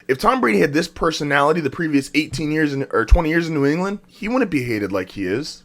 If Tom Brady had this personality the previous 18 years or 20 years in New England, he wouldn't be hated like he is.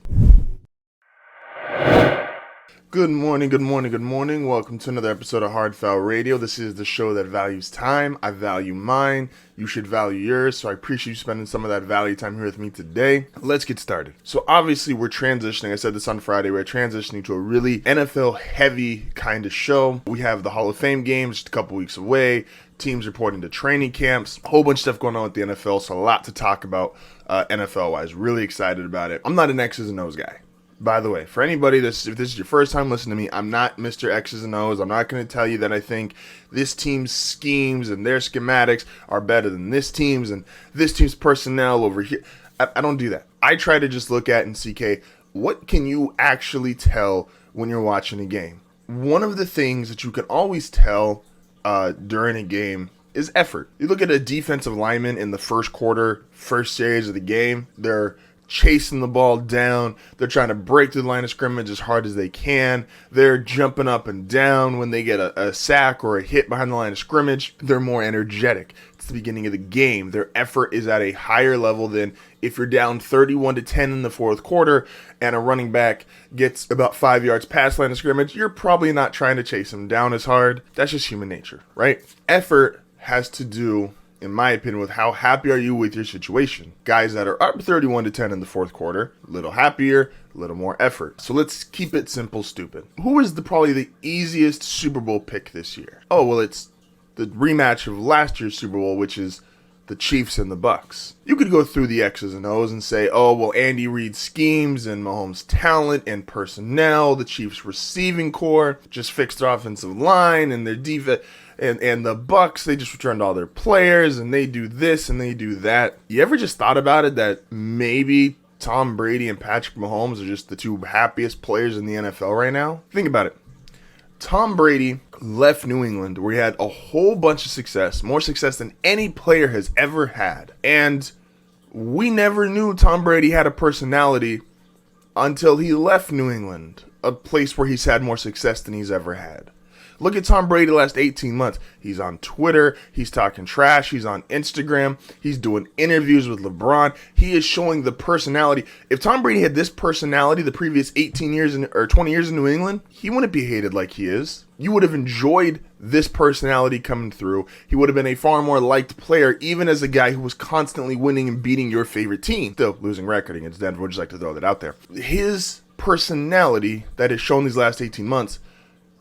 Good morning, good morning, good morning. Welcome to another episode of Hard Foul Radio. This is the show that values time. I value mine. You should value yours. So I appreciate you spending some of that value time here with me today. Let's get started. So obviously we're transitioning. I said this on Friday. We're transitioning to a really NFL heavy kind of show. We have the Hall of Fame games just a couple weeks away. Teams reporting to training camps. A whole bunch of stuff going on with the NFL. So a lot to talk about NFL wise. Really excited about it. I'm not an X's and O's guy. By the way, for anybody, if this is your first time listening to me, I'm not Mr. X's and O's. I'm not going to tell you that I think this team's schemes and their schematics are better than this team's and this team's personnel over here. I don't do that. I try to just look at and see, okay, what can you actually tell when you're watching a game? One of the things that you can always tell during a game is effort. You look at a defensive lineman in the first quarter, first series of the game, they're chasing the ball down. They're trying to break through the line of scrimmage as hard as they can. They're jumping up and down when they get a sack or a hit behind the line of scrimmage. They're more energetic. It's the beginning of the game. Their effort is at a higher level than if you're down 31-10 in the fourth quarter and a running back gets about 5 yards past line of scrimmage. You're probably not trying to chase him down as hard. That's just human nature, right? Effort has to do, in my opinion, with how happy are you with your situation. Guys that are up 31-10 in the fourth quarter, a little happier, a little more effort. So let's keep it simple, stupid. Who is probably the easiest Super Bowl pick this year? Oh, well, it's the rematch of last year's Super Bowl, which is the Chiefs and the Bucks. You could go through the X's and O's and say, oh, well, Andy Reid's schemes and Mahomes' talent and personnel, the Chiefs' receiving core just fixed their offensive line and their defense. And the Bucks, they just returned all their players, and they do this and they do that. You ever just thought about it that maybe Tom Brady and Patrick Mahomes are just the two happiest players in the NFL right now? Think about it. Tom Brady left New England where he had a whole bunch of success, more success than any player has ever had. And we never knew Tom Brady had a personality until he left New England, a place where he's had more success than he's ever had. Look at Tom Brady the last 18 months. He's on Twitter. He's talking trash. He's on Instagram. He's doing interviews with LeBron. He is showing the personality. If Tom Brady had this personality the previous 18 years or 20 years in New England, he wouldn't be hated like he is. You would have enjoyed this personality coming through. He would have been a far more liked player, even as a guy who was constantly winning and beating your favorite team. Still losing record against Denver. Would just like to throw that out there. His personality that is shown these last 18 months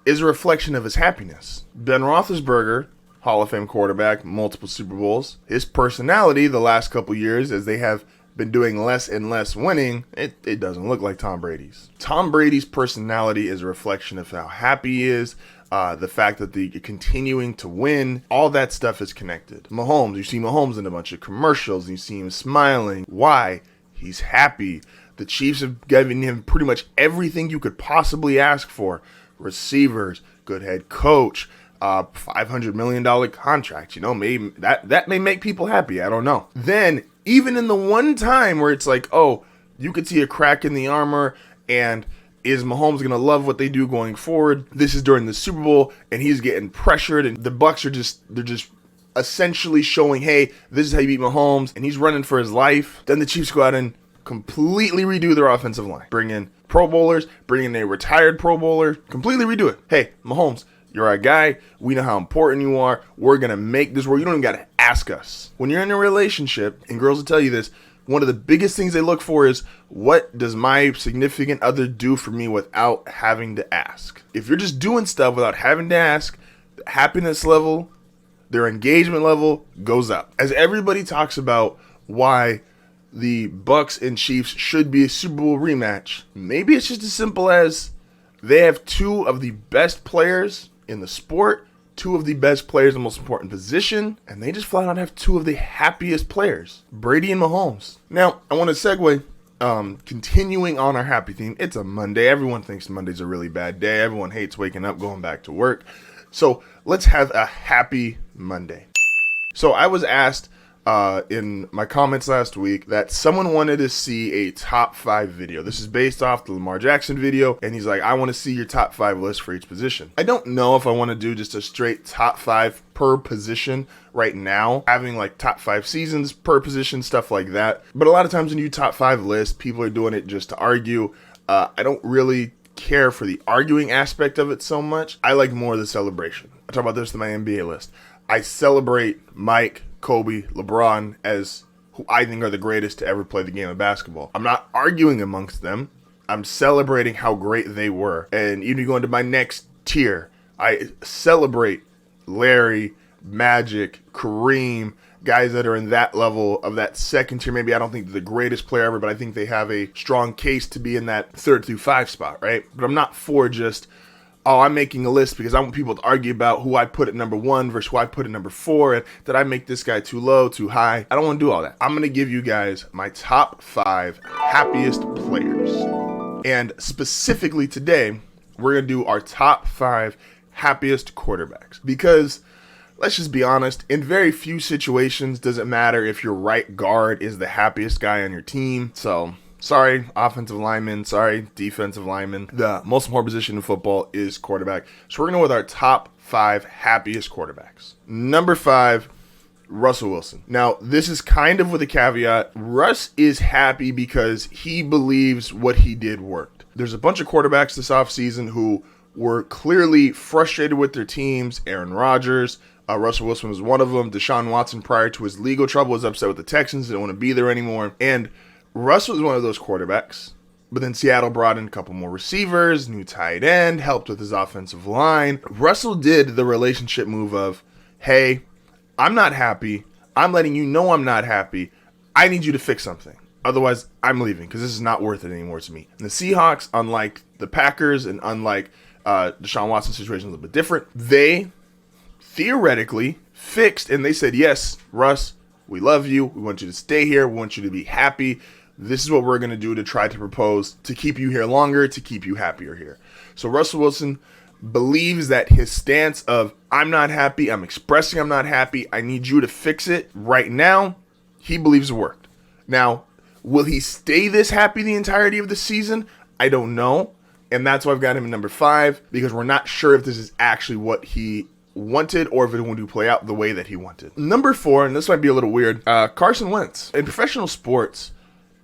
is a reflection of his happiness. Ben Roethlisberger, Hall of Fame quarterback, multiple Super Bowls. His personality the last couple years, as they have been doing less and less winning, it doesn't look like Tom Brady's. Tom Brady's personality is a reflection of how happy he is, the fact that they're continuing to win. All that stuff is connected. Mahomes, you see Mahomes in a bunch of commercials, and you see him smiling. Why? He's happy. The Chiefs have given him pretty much everything you could possibly ask for. Receivers, good head coach, $500 million contract. Maybe that may make people happy. I don't know. Then, even in the one time where it's like, oh, you could see a crack in the armor, and is Mahomes going to love what they do going forward? This is during the Super Bowl, and he's getting pressured, and the Bucks are just essentially showing, hey, this is how you beat Mahomes, and he's running for his life. Then the Chiefs go out and completely redo their offensive line. Bring in Pro Bowlers, bring in a retired Pro Bowler, completely redo it. Hey, Mahomes, you're our guy. We know how important you are. We're going to make this work. You don't even got to ask us. When you're in a relationship, and girls will tell you this, one of the biggest things they look for is, what does my significant other do for me without having to ask? If you're just doing stuff without having to ask, the happiness level, their engagement level goes up. As everybody talks about why the Bucks and Chiefs should be a Super Bowl rematch, maybe it's just as simple as they have two of the best players in the sport, two of the best players in the most important position, and they just flat out have two of the happiest players, Brady and Mahomes. Now, I want to segue, continuing on our happy theme. It's a Monday. Everyone thinks Monday's a really bad day. Everyone hates waking up, going back to work. So let's have a happy Monday. So I was asked in my comments last week that someone wanted to see a top 5 video. This is based off the Lamar Jackson video, and he's like, I want to see your top 5 list for each position. I don't know if I want to do just a straight top 5 per position right now, having like top 5 seasons per position, stuff like that. But a lot of times when you top 5 list, people are doing it just to argue. I don't really care for the arguing aspect of it so much. I like more of the celebration. I talk about this in my NBA list. I celebrate Mike, Kobe, LeBron as who I think are the greatest to ever play the game of basketball. I'm not arguing amongst them. I'm celebrating how great they were. And even going to my next tier, I celebrate Larry, Magic, Kareem, guys that are in that level of that second tier. Maybe I don't think they're the greatest player ever, but I think they have a strong case to be in that 3rd through 5 spot, right? But I'm not for just, oh, I'm making a list because I want people to argue about who I put at number 1 versus who I put at number 4, and did I make this guy too low, too high? I don't want to do all that. I'm going to give you guys my top 5 happiest players. And specifically today, we're going to do our top 5 happiest quarterbacks. Because let's just be honest, in very few situations does it matter if your right guard is the happiest guy on your team. So sorry, offensive lineman. Sorry, defensive lineman. The most important position in football is quarterback. So we're going to go with our top 5 happiest quarterbacks. Number 5, Russell Wilson. Now, this is kind of with a caveat. Russ is happy because he believes what he did worked. There's a bunch of quarterbacks this offseason who were clearly frustrated with their teams. Aaron Rodgers, Russell Wilson was one of them. Deshaun Watson, prior to his legal trouble, was upset with the Texans, didn't want to be there anymore. And Russ was one of those quarterbacks, but then Seattle brought in a couple more receivers, new tight end, helped with his offensive line. Russell did the relationship move of, hey, I'm not happy. I'm letting you know I'm not happy. I need you to fix something. Otherwise, I'm leaving because this is not worth it anymore to me. And the Seahawks, unlike the Packers and unlike Deshaun Watson's situation, a little bit different, they theoretically fixed and they said, yes, Russ, we love you. We want you to stay here. We want you to be happy. This is what we're going to do to try to propose to keep you here longer, to keep you happier here. So Russell Wilson believes that his stance of, I'm not happy, I'm expressing I'm not happy, I need you to fix it right now, he believes it worked. Now, will he stay this happy the entirety of the season? I don't know. And that's why I've got him at number 5, because we're not sure if this is actually what he wanted or if it won't play out the way that he wanted. Number 4, and this might be a little weird, Carson Wentz. In professional sports,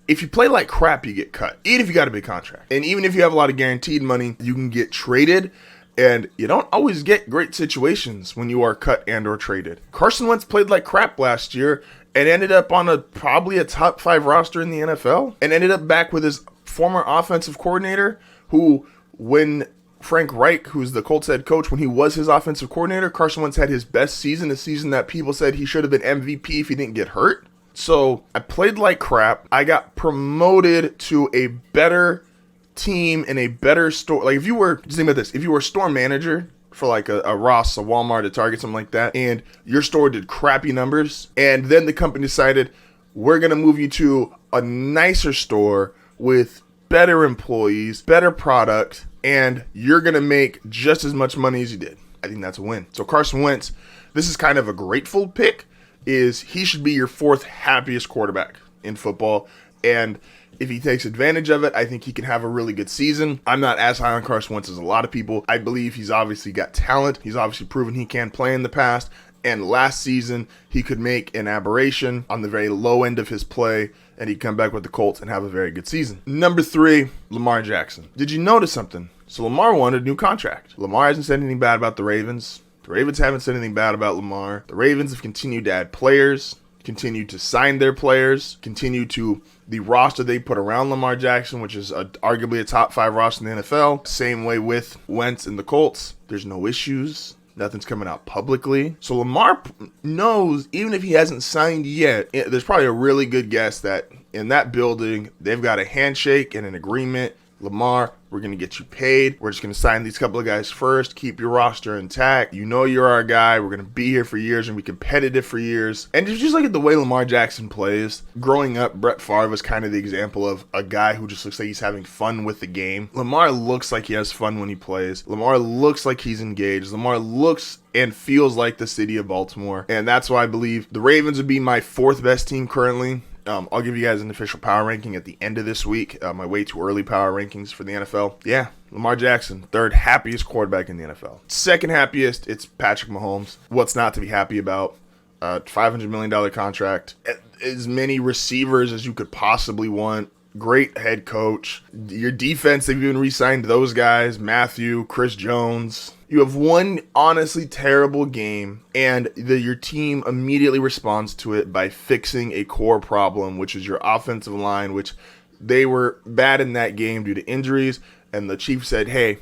if you play like crap, you get cut, even if you got a big contract. And even if you have a lot of guaranteed money, you can get traded, and you don't always get great situations when you are cut and or traded. Carson Wentz played like crap last year and ended up on probably a top 5 roster in the NFL, and ended up back with his former offensive coordinator, who, when Frank Reich, who's the Colts head coach, when he was his offensive coordinator, Carson Wentz had his best season, a season that people said he should have been MVP if he didn't get hurt. So I played like crap. I got promoted to a better team in a better store. Like, if you were, just think about this, if you were a store manager for like a Ross, a Walmart, a Target, something like that, and your store did crappy numbers, and then the company decided, we're going to move you to a nicer store with better employees, better product, and you're going to make just as much money as you did. I think that's a win. So Carson Wentz, this is kind of a grateful pick, is he should be your 4th happiest quarterback in football. And if he takes advantage of it, I think he can have a really good season. I'm not as high on Carson Wentz as a lot of people. I believe he's obviously got talent. He's obviously proven he can play in the past. And last season, he could make an aberration on the very low end of his play, and he'd come back with the Colts and have a very good season. Number 3, Lamar Jackson. Did you notice something? So Lamar wanted a new contract. Lamar hasn't said anything bad about the Ravens. The Ravens haven't said anything bad about Lamar. The Ravens have continued to add players, continued to sign their players, continued to the roster they put around Lamar Jackson, which is arguably a top 5 roster in the NFL. Same way with Wentz and the Colts. There's no issues. Nothing's coming out publicly. So Lamar knows, even if he hasn't signed yet, there's probably a really good guess that in that building, they've got a handshake and an agreement. Lamar, we're going to get you paid. We're just going to sign these couple of guys first. Keep your roster intact. You know you're our guy. We're going to be here for years and be competitive for years. And just look at the way Lamar Jackson plays. Growing up, Brett Favre was kind of the example of a guy who just looks like he's having fun with the game. Lamar looks like he has fun when he plays. Lamar looks like he's engaged. Lamar looks and feels like the city of Baltimore. And that's why I believe the Ravens would be my fourth best team currently. I'll give you guys an official power ranking at the end of this week. My way too early power rankings for the NFL. Yeah, Lamar Jackson, third happiest quarterback in the NFL. Second happiest, it's Patrick Mahomes. What's not to be happy about? $500 million contract. As many receivers as you could possibly want. Great head coach. Your defense, they've even re-signed those guys. Matthew, Chris Jones. You have one honestly terrible game, and your team immediately responds to it by fixing a core problem, which is your offensive line, which they were bad in that game due to injuries. And the Chiefs said, hey,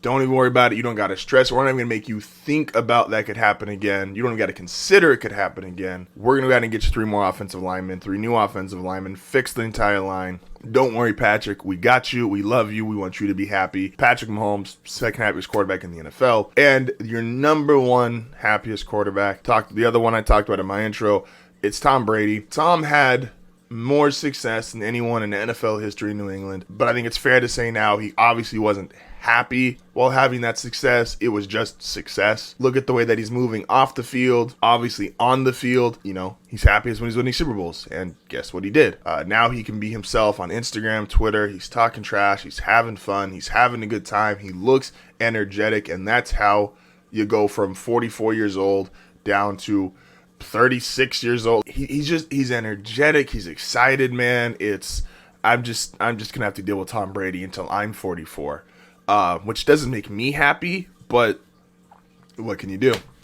don't even worry about it. You don't got to stress. We're not even going to make you think about that could happen again. You don't even got to consider it could happen again. We're going to go ahead and get you 3 more offensive linemen, 3 new offensive linemen, fix the entire line. Don't worry, Patrick. We got you. We love you. We want you to be happy. Patrick Mahomes, second happiest quarterback in the NFL. And your number one happiest quarterback, the other one I talked about in my intro, it's Tom Brady. Tom had more success than anyone in NFL history in New England. But I think it's fair to say now he obviously wasn't happy while having that success. It was just success. Look at the way that he's moving off the field, obviously on the field. He's happiest when he's winning Super Bowls, and guess what he did? Now he can be himself on Instagram, Twitter. He's talking trash, he's having fun, he's having a good time, he looks energetic, and that's how you go from 44 years old down to 36 years old. He's energetic, he's excited, man. I'm just gonna have to deal with Tom Brady until I'm 44. Which doesn't make me happy, but what can you do?